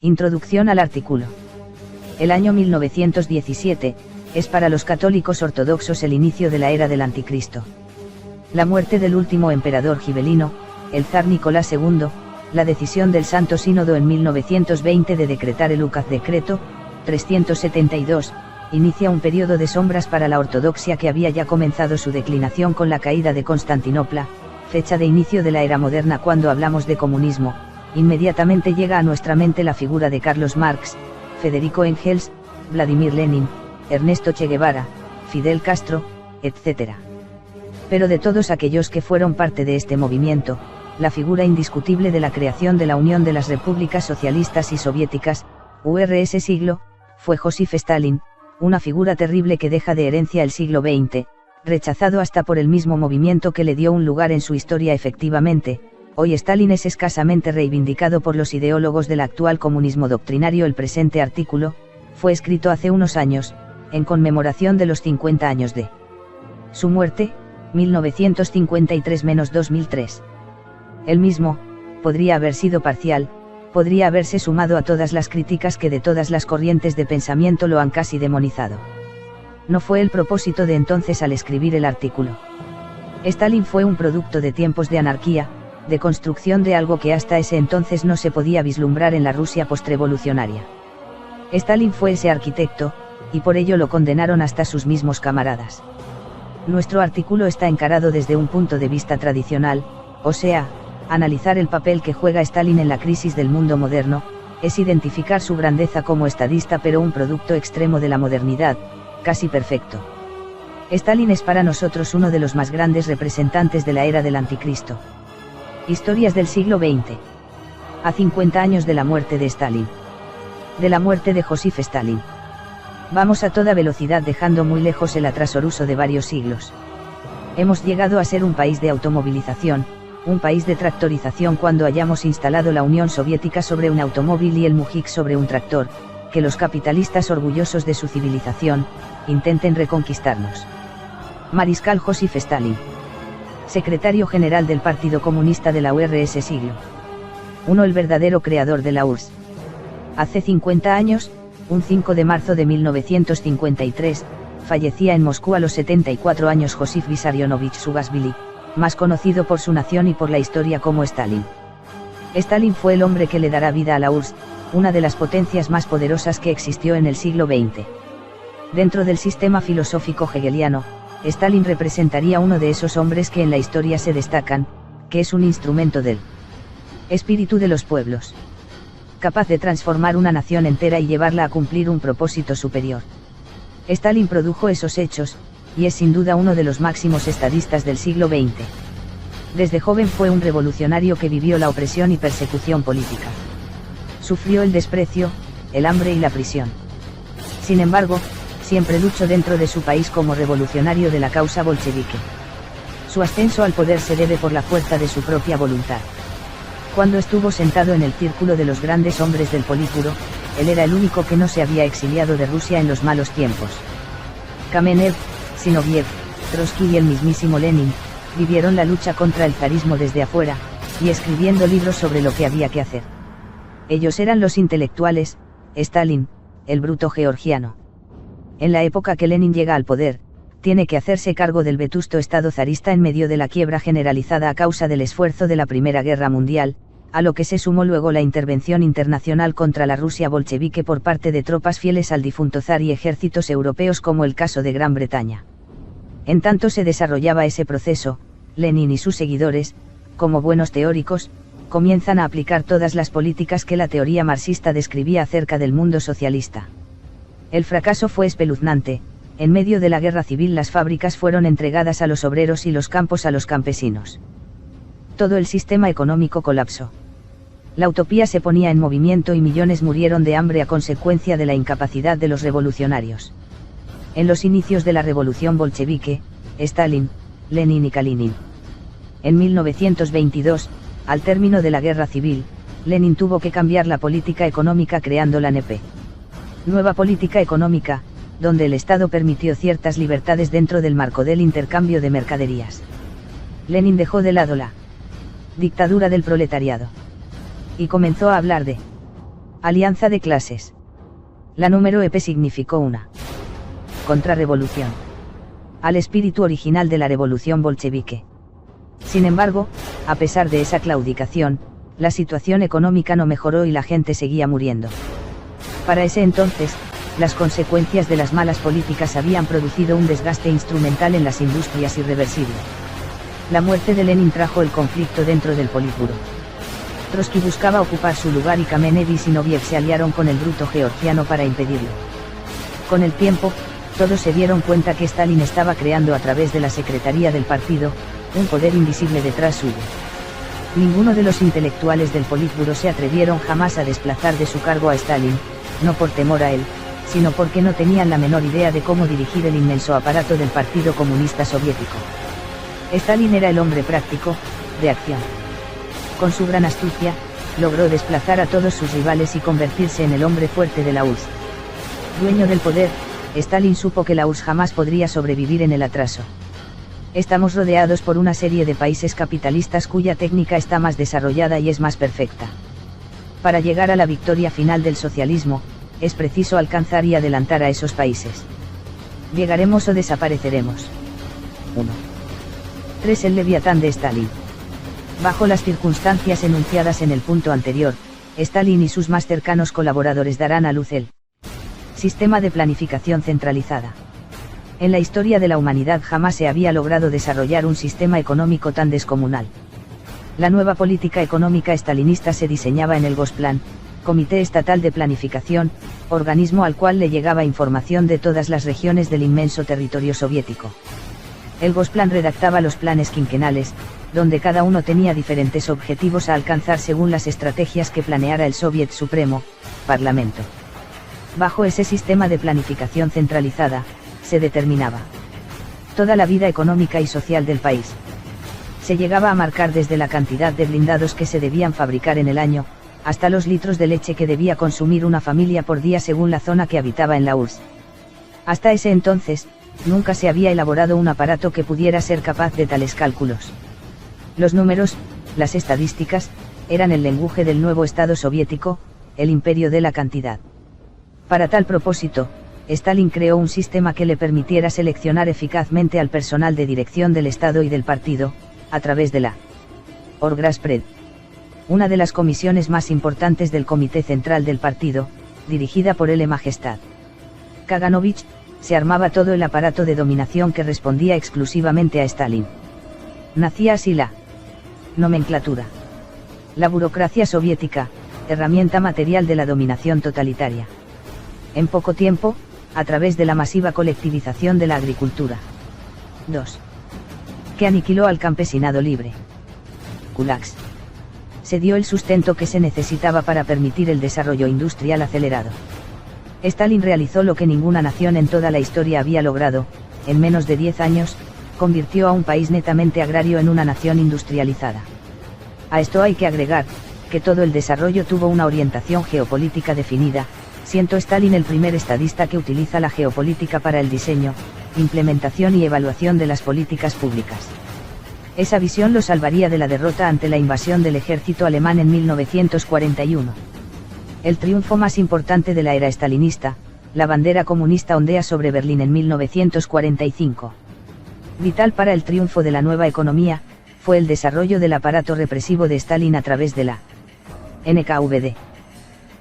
Introducción al artículo. El año 1917, es para los católicos ortodoxos el inicio de la era del Anticristo. La muerte del último emperador gibelino, el zar Nicolás II, la decisión del Santo Sínodo en 1920 de decretar el Ucaz Decreto, 372, inicia un periodo de sombras para la ortodoxia que había ya comenzado su declinación con la caída de Constantinopla, fecha de inicio de la era moderna. Cuando hablamos de comunismo, inmediatamente llega a nuestra mente la figura de Carlos Marx, Federico Engels, Vladimir Lenin, Ernesto Che Guevara, Fidel Castro, etc. Pero de todos aquellos que fueron parte de este movimiento, la figura indiscutible de la creación de la Unión de las Repúblicas Socialistas y Soviéticas, URSS siglo, fue Josif Stalin, una figura terrible que deja de herencia el siglo XX, rechazado hasta por el mismo movimiento que le dio un lugar en su historia. Efectivamente, hoy Stalin es escasamente reivindicado por los ideólogos del actual comunismo doctrinario. El presente artículo fue escrito hace unos años, en conmemoración de los 50 años de su muerte, 1953-2003. El mismo, podría haber sido parcial, podría haberse sumado a todas las críticas que de todas las corrientes de pensamiento lo han casi demonizado. No fue el propósito de entonces al escribir el artículo. Stalin fue un producto de tiempos de anarquía, de construcción de algo que hasta ese entonces no se podía vislumbrar en la Rusia postrevolucionaria. Stalin fue ese arquitecto, y por ello lo condenaron hasta sus mismos camaradas. Nuestro artículo está encarado desde un punto de vista tradicional, o sea, analizar el papel que juega Stalin en la crisis del mundo moderno, es identificar su grandeza como estadista, pero un producto extremo de la modernidad, casi perfecto. Stalin es para nosotros uno de los más grandes representantes de la era del Anticristo. Historias del siglo XX. A 50 años de la muerte de Stalin. De la muerte de Josif Stalin. Vamos a toda velocidad dejando muy lejos el atrasoruso de varios siglos. Hemos llegado a ser un país de automovilización, un país de tractorización cuando hayamos instalado la Unión Soviética sobre un automóvil y el Mujik sobre un tractor, que los capitalistas orgullosos de su civilización, intenten reconquistarnos. Mariscal Josif Stalin. Secretario general del Partido Comunista de la URSS siglo I, el verdadero creador de la URSS. Hace 50 años, un 5 de marzo de 1953, fallecía en Moscú a los 74 años Josif Vissarionovich Zugashvili, más conocido por su nación y por la historia como Stalin. Stalin fue el hombre que le dará vida a la URSS, una de las potencias más poderosas que existió en el siglo XX. Dentro del sistema filosófico hegeliano, Stalin representaría uno de esos hombres que en la historia se destacan, que es un instrumento del espíritu de los pueblos, capaz de transformar una nación entera y llevarla a cumplir un propósito superior. Stalin produjo esos hechos, y es sin duda uno de los máximos estadistas del siglo XX. Desde joven fue un revolucionario que vivió la opresión y persecución política. Sufrió el desprecio, el hambre y la prisión. Sin embargo, siempre luchó dentro de su país como revolucionario de la causa bolchevique. Su ascenso al poder se debe por la fuerza de su propia voluntad. Cuando estuvo sentado en el círculo de los grandes hombres del Politburo, él era el único que no se había exiliado de Rusia en los malos tiempos. Kamenev, Zinoviev, Trotsky y el mismísimo Lenin, vivieron la lucha contra el zarismo desde afuera, y escribiendo libros sobre lo que había que hacer. Ellos eran los intelectuales, Stalin, el bruto georgiano. En la época que Lenin llega al poder, tiene que hacerse cargo del vetusto estado zarista en medio de la quiebra generalizada a causa del esfuerzo de la Primera Guerra Mundial, a lo que se sumó luego la intervención internacional contra la Rusia bolchevique por parte de tropas fieles al difunto zar y ejércitos europeos como el caso de Gran Bretaña. En tanto se desarrollaba ese proceso, Lenin y sus seguidores, como buenos teóricos, comienzan a aplicar todas las políticas que la teoría marxista describía acerca del mundo socialista. El fracaso fue espeluznante. En medio de la guerra civil las fábricas fueron entregadas a los obreros y los campos a los campesinos. Todo el sistema económico colapsó. La utopía se ponía en movimiento y millones murieron de hambre a consecuencia de la incapacidad de los revolucionarios. En los inicios de la revolución bolchevique, Stalin, Lenin y Kalinin. En 1922, al término de la guerra civil, Lenin tuvo que cambiar la política económica creando la NEP. Nueva política económica, donde el Estado permitió ciertas libertades dentro del marco del intercambio de mercaderías. Lenin dejó de lado la dictadura del proletariado. Y comenzó a hablar de Alianza de clases. La número EP significó una contrarrevolución al espíritu original de la revolución bolchevique. Sin embargo, a pesar de esa claudicación, la situación económica no mejoró y la gente seguía muriendo. Para ese entonces, las consecuencias de las malas políticas habían producido un desgaste instrumental en las industrias irreversible. La muerte de Lenin trajo el conflicto dentro del Politburó. Trotsky buscaba ocupar su lugar y Kamenev y Zinoviev se aliaron con el bruto georgiano para impedirlo. Con el tiempo, todos se dieron cuenta que Stalin estaba creando a través de la secretaría del partido, un poder invisible detrás suyo. Ninguno de los intelectuales del Politburó se atrevieron jamás a desplazar de su cargo a Stalin, no por temor a él, sino porque no tenían la menor idea de cómo dirigir el inmenso aparato del Partido Comunista Soviético. Stalin era el hombre práctico, de acción. Con su gran astucia, logró desplazar a todos sus rivales y convertirse en el hombre fuerte de la URSS. Dueño del poder, Stalin supo que la URSS jamás podría sobrevivir en el atraso. Estamos rodeados por una serie de países capitalistas cuya técnica está más desarrollada y es más perfecta. Para llegar a la victoria final del socialismo, es preciso alcanzar y adelantar a esos países. Llegaremos o desapareceremos. 1. 3. El Leviatán de Stalin. Bajo las circunstancias enunciadas en el punto anterior, Stalin y sus más cercanos colaboradores darán a luz el sistema de planificación centralizada. En la historia de la humanidad jamás se había logrado desarrollar un sistema económico tan descomunal. La nueva política económica stalinista se diseñaba en el Gosplan, Comité Estatal de Planificación, organismo al cual le llegaba información de todas las regiones del inmenso territorio soviético. El Gosplan redactaba los planes quinquenales, donde cada uno tenía diferentes objetivos a alcanzar según las estrategias que planeara el Soviet Supremo, Parlamento. Bajo ese sistema de planificación centralizada, se determinaba toda la vida económica y social del país. Se llegaba a marcar desde la cantidad de blindados que se debían fabricar en el año, hasta los litros de leche que debía consumir una familia por día según la zona que habitaba en la URSS. Hasta ese entonces, nunca se había elaborado un aparato que pudiera ser capaz de tales cálculos. Los números, las estadísticas, eran el lenguaje del nuevo Estado soviético, el imperio de la cantidad. Para tal propósito, Stalin creó un sistema que le permitiera seleccionar eficazmente al personal de dirección del Estado y del partido, a través de la Orggraspred, una de las comisiones más importantes del Comité Central del Partido, dirigida por L. Majestad Kaganovich, se armaba todo el aparato de dominación que respondía exclusivamente a Stalin. Nacía así la nomenclatura. La burocracia soviética, herramienta material de la dominación totalitaria. En poco tiempo, a través de la masiva colectivización de la agricultura. 2. Que aniquiló al campesinado libre. Kulaks. Se dio el sustento que se necesitaba para permitir el desarrollo industrial acelerado. Stalin realizó lo que ninguna nación en toda la historia había logrado, en menos de 10 años, convirtió a un país netamente agrario en una nación industrializada. A esto hay que agregar, que todo el desarrollo tuvo una orientación geopolítica definida, siendo Stalin el primer estadista que utiliza la geopolítica para el diseño, implementación y evaluación de las políticas públicas. Esa visión lo salvaría de la derrota ante la invasión del ejército alemán en 1941. El triunfo más importante de la era stalinista, la bandera comunista ondea sobre Berlín en 1945. Vital para el triunfo de la nueva economía, fue el desarrollo del aparato represivo de Stalin a través de la NKVD.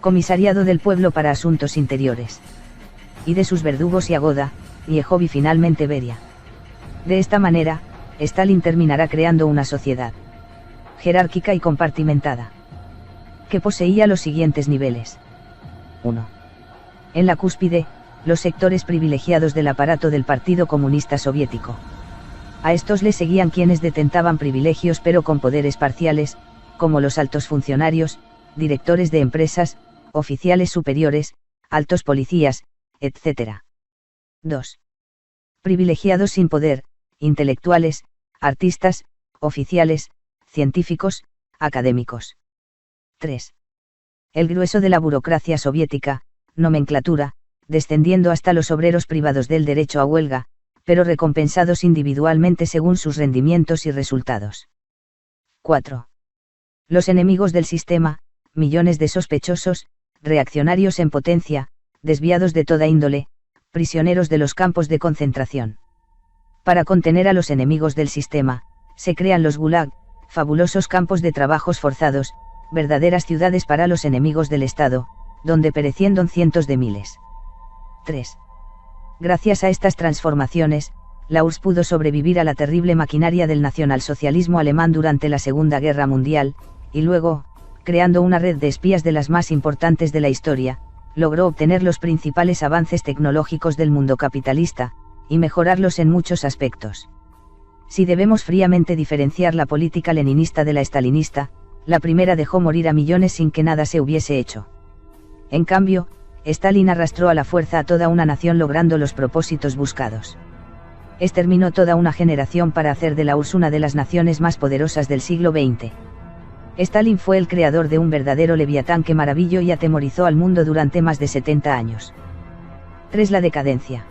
Comisariado del Pueblo para Asuntos Interiores. Y de sus verdugos Yagoda, Yehov y finalmente Beria. De esta manera, Stalin terminará creando una sociedad jerárquica y compartimentada, que poseía los siguientes niveles. 1. En la cúspide, los sectores privilegiados del aparato del Partido Comunista Soviético. A estos le seguían quienes detentaban privilegios pero con poderes parciales, como los altos funcionarios, directores de empresas, oficiales superiores, altos policías, etc. 2. Privilegiados sin poder, intelectuales, artistas, oficiales, científicos, académicos. 3. El grueso de la burocracia soviética, nomenclatura, descendiendo hasta los obreros privados del derecho a huelga, pero recompensados individualmente según sus rendimientos y resultados. 4. Los enemigos del sistema, millones de sospechosos, reaccionarios en potencia, desviados de toda índole, prisioneros de los campos de concentración. Para contener a los enemigos del sistema, se crean los gulag, fabulosos campos de trabajos forzados, verdaderas ciudades para los enemigos del Estado, donde perecieron cientos de miles. 3. Gracias a estas transformaciones, la URSS pudo sobrevivir a la terrible maquinaria del nacionalsocialismo alemán durante la Segunda Guerra Mundial, y luego, creando una red de espías de las más importantes de la historia, logró obtener los principales avances tecnológicos del mundo capitalista, y mejorarlos en muchos aspectos. Si debemos fríamente diferenciar la política leninista de la stalinista, la primera dejó morir a millones sin que nada se hubiese hecho. En cambio, Stalin arrastró a la fuerza a toda una nación logrando los propósitos buscados. Exterminó toda una generación para hacer de la URSS una de las naciones más poderosas del siglo XX. Stalin fue el creador de un verdadero leviatán que maravilló y atemorizó al mundo durante más de 70 años. 3. La decadencia.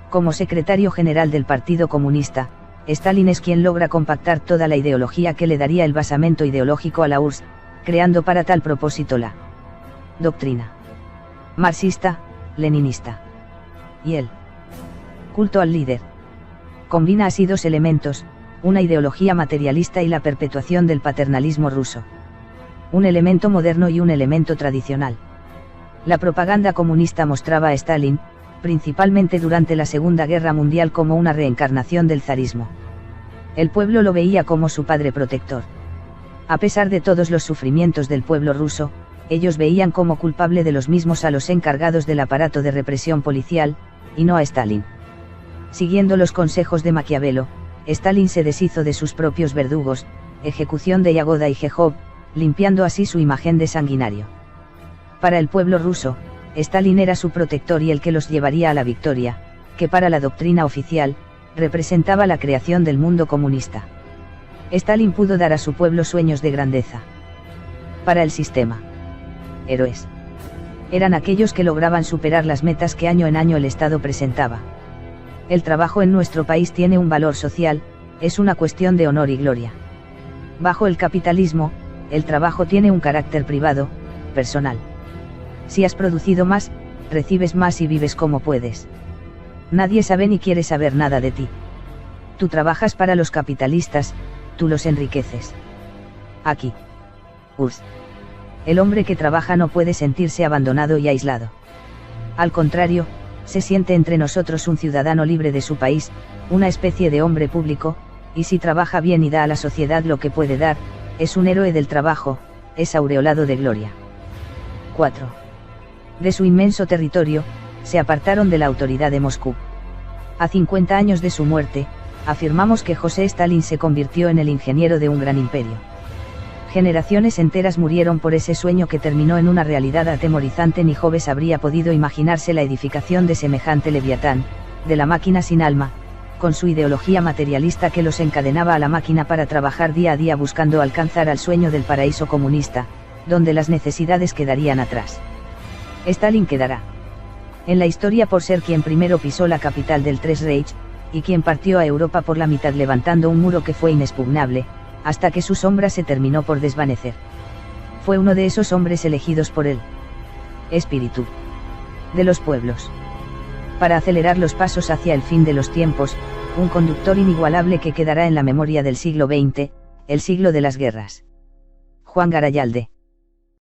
Como secretario general del Partido Comunista, Stalin es quien logra compactar toda la ideología que le daría el basamento ideológico a la URSS, creando para tal propósito la doctrina marxista, leninista y el culto al líder. Combina así dos elementos, una ideología materialista y la perpetuación del paternalismo ruso. Un elemento moderno y un elemento tradicional. La propaganda comunista mostraba a Stalin, principalmente durante la Segunda Guerra Mundial, como una reencarnación del zarismo. El pueblo lo veía como su padre protector. A pesar de todos los sufrimientos del pueblo ruso, ellos veían como culpable de los mismos a los encargados del aparato de represión policial, y no a Stalin. Siguiendo los consejos de Maquiavelo, Stalin se deshizo de sus propios verdugos, ejecución de Yagoda y Jejov, limpiando así su imagen de sanguinario. Para el pueblo ruso, Stalin era su protector y el que los llevaría a la victoria, que para la doctrina oficial, representaba la creación del mundo comunista. Stalin pudo dar a su pueblo sueños de grandeza. Para el sistema, héroes eran aquellos que lograban superar las metas que año en año el Estado presentaba. El trabajo en nuestro país tiene un valor social, es una cuestión de honor y gloria. Bajo el capitalismo, el trabajo tiene un carácter privado, personal. Si has producido más, recibes más y vives como puedes. Nadie sabe ni quiere saber nada de ti. Tú trabajas para los capitalistas, tú los enriqueces. Aquí. URSS. El hombre que trabaja no puede sentirse abandonado y aislado. Al contrario, se siente entre nosotros un ciudadano libre de su país, una especie de hombre público, y si trabaja bien y da a la sociedad lo que puede dar, es un héroe del trabajo, es aureolado de gloria. 4. De su inmenso territorio, se apartaron de la autoridad de Moscú. A 50 años de su muerte, afirmamos que José Stalin se convirtió en el ingeniero de un gran imperio. Generaciones enteras murieron por ese sueño que terminó en una realidad atemorizante. Ni Jobes habría podido imaginarse la edificación de semejante leviatán, de la máquina sin alma, con su ideología materialista que los encadenaba a la máquina para trabajar día a día buscando alcanzar al sueño del paraíso comunista, donde las necesidades quedarían atrás. Stalin quedará en la historia por ser quien primero pisó la capital del Tres Reich, y quien partió a Europa por la mitad levantando un muro que fue inexpugnable, hasta que su sombra se terminó por desvanecer. Fue uno de esos hombres elegidos por el espíritu de los pueblos para acelerar los pasos hacia el fin de los tiempos, un conductor inigualable que quedará en la memoria del siglo XX, el siglo de las guerras. Juan Garayalde.